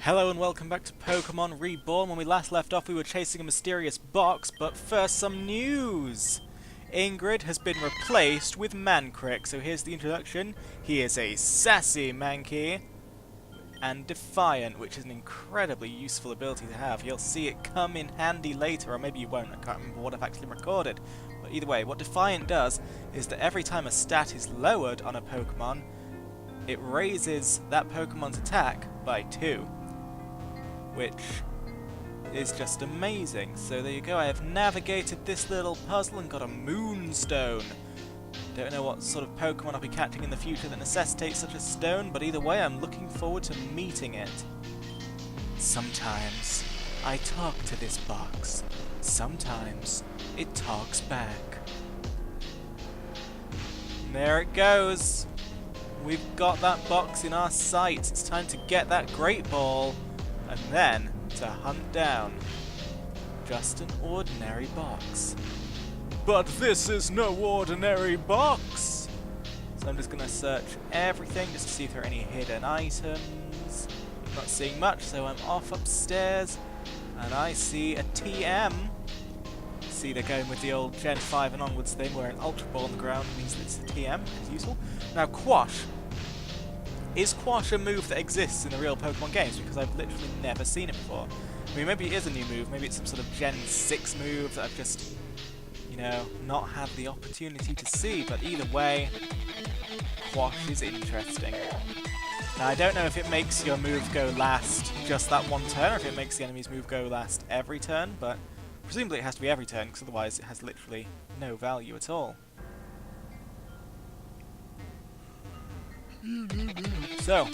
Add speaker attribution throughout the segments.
Speaker 1: Hello and welcome back to Pokémon Reborn. When we last left off we were chasing a mysterious box, but first some news! Ingrid has been replaced with Mancrick, so here's the introduction. He is a sassy Mankey and defiant, which is an incredibly useful ability to have. You'll see it come in handy later, or maybe you won't, I can't remember what I've actually recorded. But either way, what Defiant does is that every time a stat is lowered on a Pokémon, it raises that Pokémon's attack by 2. Which is just amazing. So there you go, I have navigated this little puzzle and got a Moonstone. Don't know what sort of Pokemon I'll be catching in the future that necessitates such a stone, but either way I'm looking forward to meeting it. Sometimes I talk to this box. Sometimes it talks back. And there it goes. We've got that box in our sights. It's time to get that Great Ball. And then to hunt down just an ordinary box. But this is no ordinary box! So I'm just going to search everything just to see if there are any hidden items. Not seeing much, so I'm off upstairs and I see a TM. See, they're going with the old Gen 5 and onwards thing where an Ultra Ball on the ground means that it's a TM, which is useful. Now, Quash. Is Quash a move that exists in the real Pokemon games? Because I've literally never seen it before. I mean, maybe it is a new move, maybe it's some sort of Gen 6 move that I've just, you know, not had the opportunity to see, but either way, Quash is interesting. Now, I don't know if it makes your move go last just that one turn, or if it makes the enemy's move go last every turn, but presumably it has to be every turn, because otherwise it has literally no value at all. So,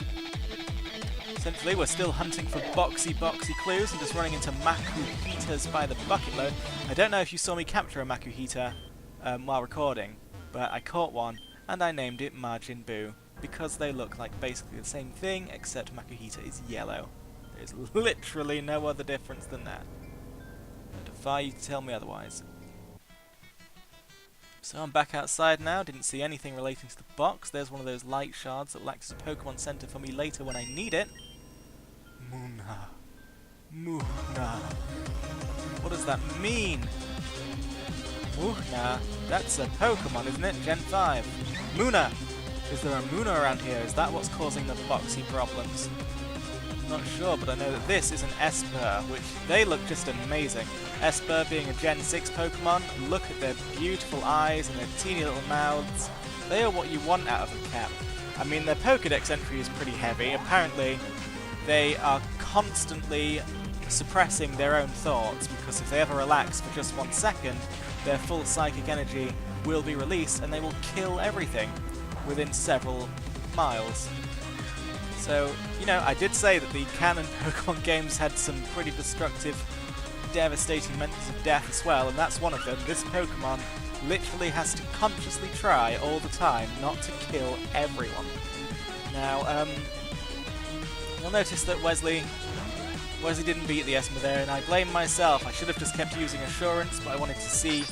Speaker 1: essentially we're still hunting for boxy clues and just running into Makuhitas by the bucket load. I don't know if you saw me capture a Makuhita while recording, but I caught one and I named it Majin Buu because they look like basically the same thing except Makuhita is yellow. There's literally no other difference than that. I defy you to tell me otherwise. So I'm back outside now, didn't see anything relating to the box. There's one of those light shards that will act as a Pokemon Center for me later when I need it. Muna. Muna. What does that mean? Muna. That's a Pokemon, isn't it? Gen 5. Muna. Is there a Muna around here? Is that what's causing the boxy problems? Not sure, but I know that this is an Espurr, which they look just amazing. Espurr being a Gen 6 Pokemon, look at their beautiful eyes and their teeny little mouths. They are what you want out of a cat. I mean, their Pokédex entry is pretty heavy. Apparently, they are constantly suppressing their own thoughts, because if they ever relax for just 1 second, their full psychic energy will be released and they will kill everything within several miles. So, you know, I did say that the canon Pokemon games had some pretty destructive, devastating methods of death as well, and that's one of them. This Pokemon literally has to consciously try all the time not to kill everyone. Now, you'll notice that Wesley didn't beat the Espurr there, and I blame myself. I should have just kept using Assurance, but I wanted to see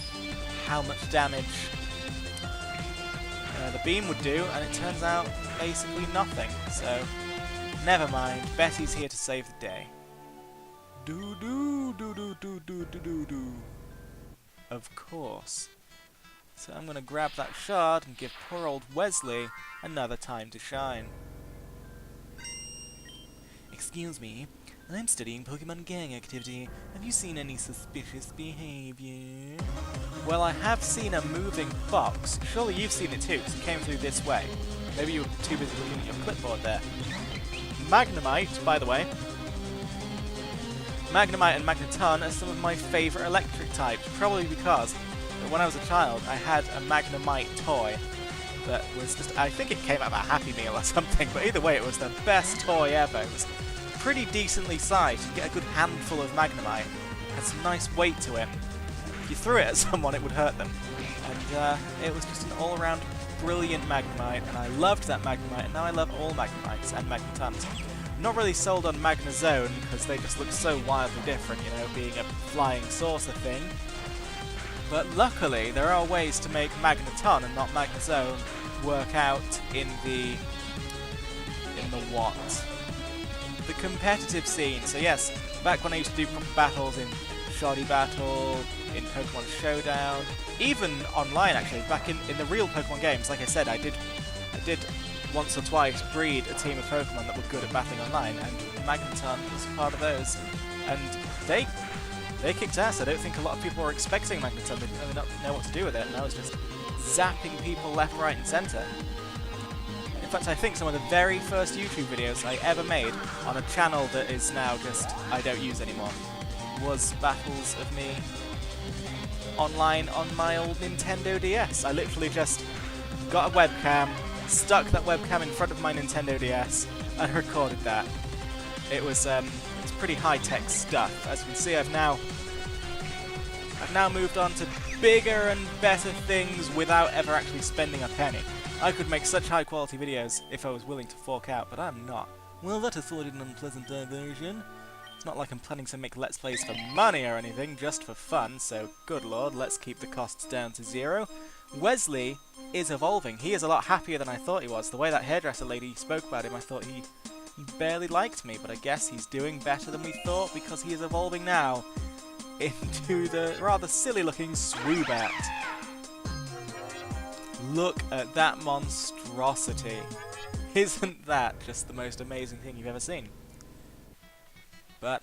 Speaker 1: how much damage the beam would do, and it turns out basically nothing. So, never mind. Betty's here to save the day. Do. Of course. So I'm gonna grab that shard and give poor old Wesley another time to shine. Excuse me, I'm studying Pokemon gang activity. Have you seen any suspicious behavior? Well, I have seen a moving box. Surely you've seen it too, because it came through this way. Maybe you were too busy looking at your clipboard there. Magnemite, by the way. Magnemite and Magneton are some of my favourite electric types, probably because when I was a child I had a Magnemite toy that was just, I think it came out of a Happy Meal or something, but either way it was the best toy ever. It was pretty decently sized. You get a good handful of Magnemite. It had some nice weight to it. If you threw it at someone it would hurt them. And it was just an all-around brilliant Magnemite, and I loved that Magnemite, and now I love all Magnemites and Magnetons. Not really sold on Magnezone, because they just look so wildly different, you know, being a flying saucer thing. But luckily, there are ways to make Magneton and not Magnezone work out in the what? the competitive scene. So yes, back when I used to do proper battles in Shoddy Battle, in Pokemon Showdown, even online actually, back in the real Pokemon games, like I said, I did once or twice breed a team of Pokemon that were good at battling online, and Magneton was part of those. And they kicked ass. I don't think a lot of people were expecting Magneton. They didn't really know what to do with it, and I was just zapping people left, right, and centre. In fact, I think some of the very first YouTube videos I ever made on a channel that is now just I don't use anymore was battles of me online on my old Nintendo DS. I literally just got a webcam, stuck that webcam in front of my Nintendo DS, and recorded that. It was it's pretty high-tech stuff. As you can see, I've now moved on to bigger and better things without ever actually spending a penny. I could make such high-quality videos if I was willing to fork out, but I'm not. Well, that afforded an unpleasant diversion. It's not like I'm planning to make Let's Plays for money or anything, just for fun, so good lord, let's keep the costs down to 0. Wesley is evolving. He is a lot happier than I thought he was. The way that hairdresser lady spoke about him, I thought he barely liked me, but I guess he's doing better than we thought because he is evolving now into the rather silly-looking Swoobat. Look at that monstrosity. Isn't that just the most amazing thing you've ever seen? But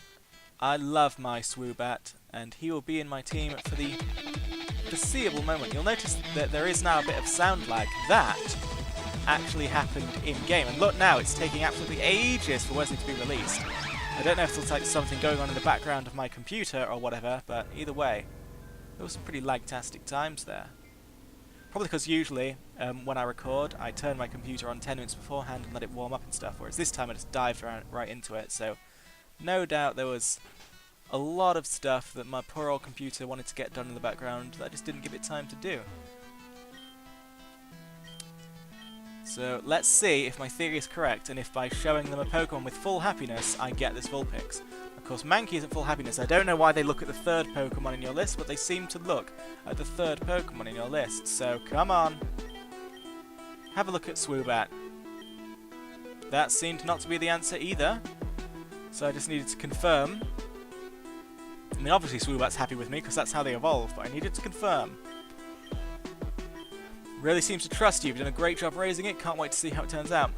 Speaker 1: I love my Swoobat, and he will be in my team for the foreseeable moment. You'll notice that there is now a bit of sound lag. That actually happened in-game. And look now, it's taking absolutely ages for Wesley to be released. I don't know if it's like something going on in the background of my computer or whatever, but either way, there was some pretty lag-tastic times there. Probably because usually, when I record, I turn my computer on 10 minutes beforehand and let it warm up and stuff, whereas this time I just dived right into it, so no doubt there was a lot of stuff that my poor old computer wanted to get done in the background that I just didn't give it time to do. So let's see if my theory is correct, and if by showing them a Pokemon with full happiness, I get this Vulpix. Of course, Mankey isn't full happiness. I don't know why they look at the third Pokemon in your list, but they seem to look at the third Pokemon in your list. So, come on. Have a look at Swoobat. That seemed not to be the answer either. So I just needed to confirm. I mean, obviously Swoobat's happy with me, because that's how they evolve, but I needed to confirm. Really seems to trust you. You've done a great job raising it. Can't wait to see how it turns out.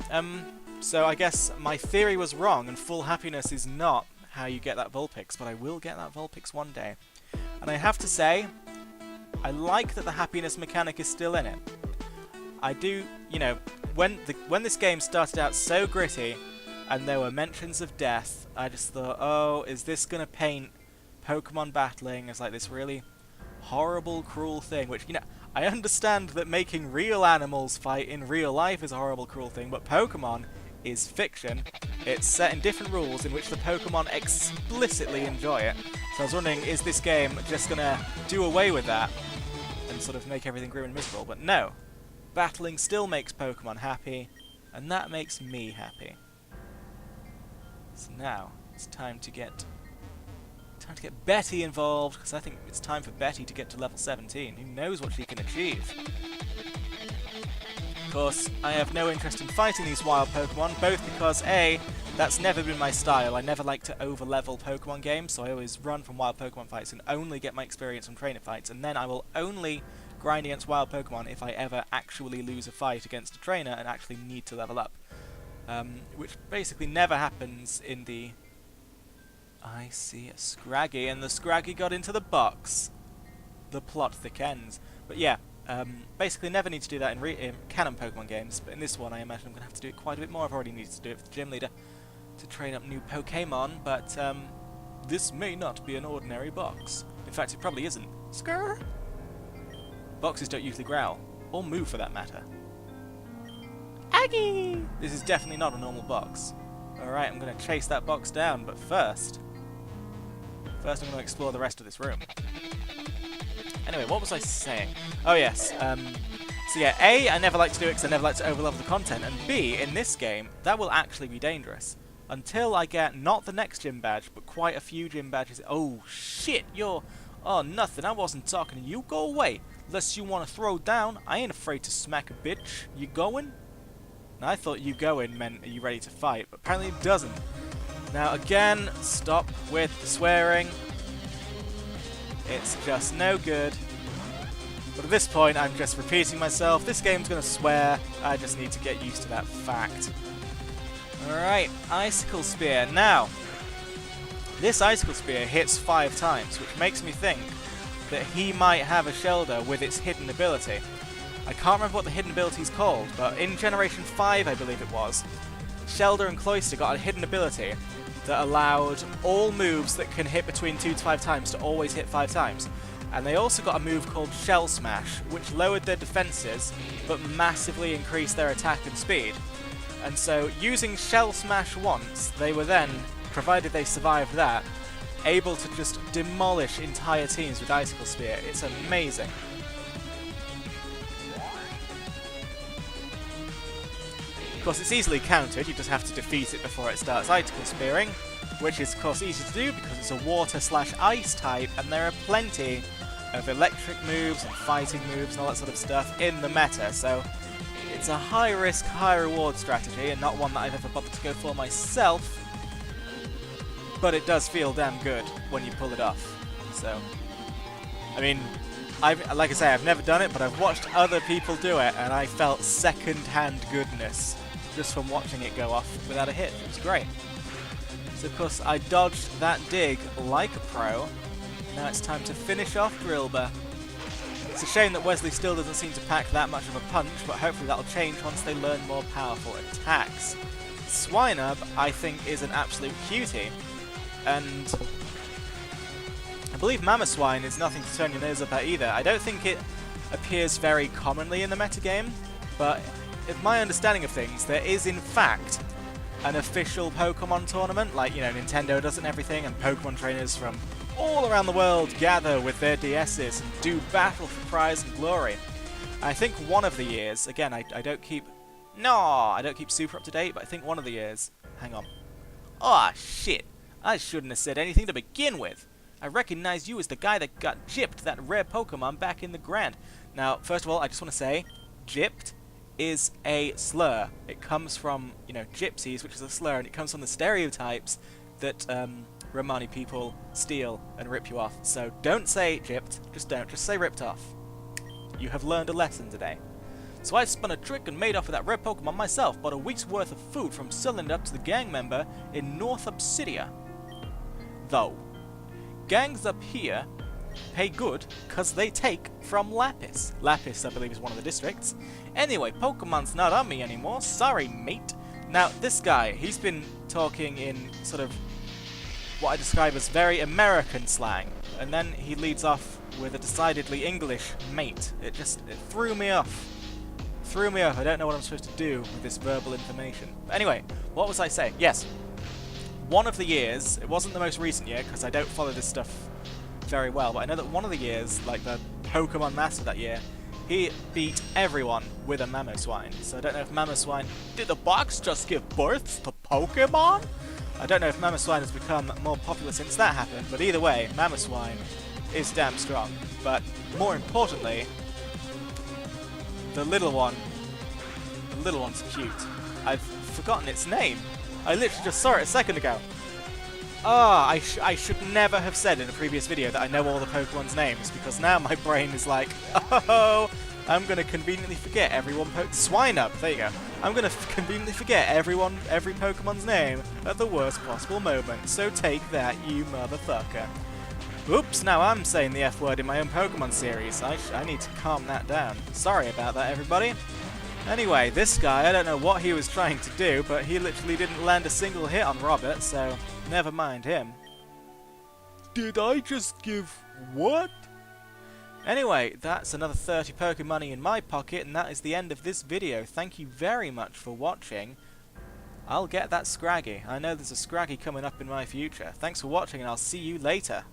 Speaker 1: So I guess my theory was wrong, and full happiness is not how you get that Vulpix, but I will get that Vulpix one day. And I have to say, I like that the happiness mechanic is still in it. I do, you know, when this game started out so gritty, and there were mentions of death, I just thought, oh, is this going to paint Pokemon battling as like this really horrible, cruel thing? Which, you know, I understand that making real animals fight in real life is a horrible, cruel thing, but Pokemon is fiction. It's set in different rules in which the Pokemon explicitly enjoy it. So I was wondering, is this game just going to do away with that and sort of make everything grim and miserable? But no. Battling still makes Pokemon happy, and that makes me happy. So now, it's time to get Betty involved, because I think it's time for Betty to get to level 17. Who knows what she can achieve? Of course, I have no interest in fighting these wild Pokemon, both because A, that's never been my style. I never like to over-level Pokemon games, so I always run from wild Pokemon fights and only get my experience from trainer fights, and then I will only grind against wild Pokemon if I ever actually lose a fight against a trainer and actually need to level up. Which basically never happens in the... I see a Scraggy, and the Scraggy got into the box. The plot thickens. But yeah, basically never need to do that in canon Pokemon games, but in this one I imagine I'm going to have to do it quite a bit more. I've already needed to do it for the gym leader to train up new Pokemon, but this may not be an ordinary box. In fact, it probably isn't. Skrrr! Boxes don't usually growl, or move for that matter. Aggie! This is definitely not a normal box. Alright, I'm going to chase that box down, but first I'm going to explore the rest of this room. Anyway, what was I saying? Oh yes, so yeah, A, I never like to do it because I never like to overlevel the content, and B, in this game, that will actually be dangerous. Until I get, not the next gym badge, but quite a few gym badges. Oh shit, you're... Oh, nothing, I wasn't talking to you, go away. Unless you want to throw down, I ain't afraid to smack a bitch. You going? And I thought you going meant are you ready to fight, but apparently it doesn't. Now again, stop with the swearing. It's just no good. But at this point, I'm just repeating myself. This game's going to swear. I just need to get used to that fact. Alright, Icicle Spear. Now, this Icicle Spear hits 5 times, which makes me think that he might have a Shelder with its hidden ability. I can't remember what the hidden ability is called, but in Generation 5, I believe it was, Shelder and Cloyster got a hidden ability that allowed all moves that can hit between 2 to 5 times to always hit 5 times. And they also got a move called Shell Smash, which lowered their defenses, but massively increased their attack and speed. And so, using Shell Smash once, they were then, provided they survived that, able to just demolish entire teams with Icicle Spear. It's amazing. Of course, it's easily countered, you just have to defeat it before it starts Icicle Spearing, which is of course easy to do because it's a water/ice type, and there are plenty of electric moves and fighting moves and all that sort of stuff in the meta, so it's a high risk, high reward strategy, and not one that I've ever bothered to go for myself, but it does feel damn good when you pull it off. So, I mean, like I say, I've never done it, but I've watched other people do it, and I felt second-hand goodness just from watching it go off without a hit. It was great. So of course I dodged that dig like a pro. Now it's time to finish off Drillbur. It's a shame that Wesley still doesn't seem to pack that much of a punch, but hopefully that'll change once they learn more powerful attacks. Swinub, I think, is an absolute cutie, and I believe Mamoswine is nothing to turn your nose up at either. I don't think it appears very commonly in the metagame, but in my understanding of things, there is in fact an official Pokemon tournament, like, you know, Nintendo does it and everything, and Pokemon trainers from all around the world gather with their DSs and do battle for prize and glory. I think one of the years, again, I don't keep super up to date, but I think one of the years, hang on. Aw, shit, I shouldn't have said anything to begin with. I recognize you as the guy that got gypped that rare Pokemon back in the Grand. Now, first of all, I just want to say, gypped is a slur. It comes from, you know, gypsies, which is a slur, and it comes from the stereotypes that Romani people steal and rip you off. So don't say gypped, just don't, just say ripped off. You have learned a lesson today. So I spun a trick and made off with that rare Pokemon myself, bought a week's worth of food from selling it up to the gang member in North Obsidia. Though, gangs up here pay good, cause they take from Lapis. Lapis, I believe, is one of the districts. Anyway, Pokemon's not on me anymore, sorry mate. Now, this guy, he's been talking in sort of what I describe as very American slang, and then he leads off with a decidedly English mate. It threw me off. I don't know what I'm supposed to do with this verbal information. But anyway, what was I saying? Yes, one of the years, it wasn't the most recent year, because I don't follow this stuff very well, but I know that one of the years, like the Pokemon Master that year, he beat everyone with a Mamoswine. So I don't know if Mamoswine... Did the box just give birth to Pokemon? I don't know if Mamoswine has become more popular since that happened, but either way, Mamoswine is damn strong. But more importantly, the little one's cute. I've forgotten its name. I literally just saw it a second ago. Ah, I should never have said in a previous video that I know all the Pokemon's names, because now my brain is like, oh, I'm going to conveniently forget Swinub, there you go. I'm going to conveniently forget every Pokemon's name at the worst possible moment, so take that, you motherfucker. Oops, now I'm saying the F word in my own Pokemon series. I need to calm that down. Sorry about that, everybody. Anyway, this guy, I don't know what he was trying to do, but he literally didn't land a single hit on Robert, so never mind him. Did I just give what? Anyway, that's another 30 Pokemon in my pocket, and that is the end of this video. Thank you very much for watching. I'll get that Scraggy. I know there's a Scraggy coming up in my future. Thanks for watching, and I'll see you later.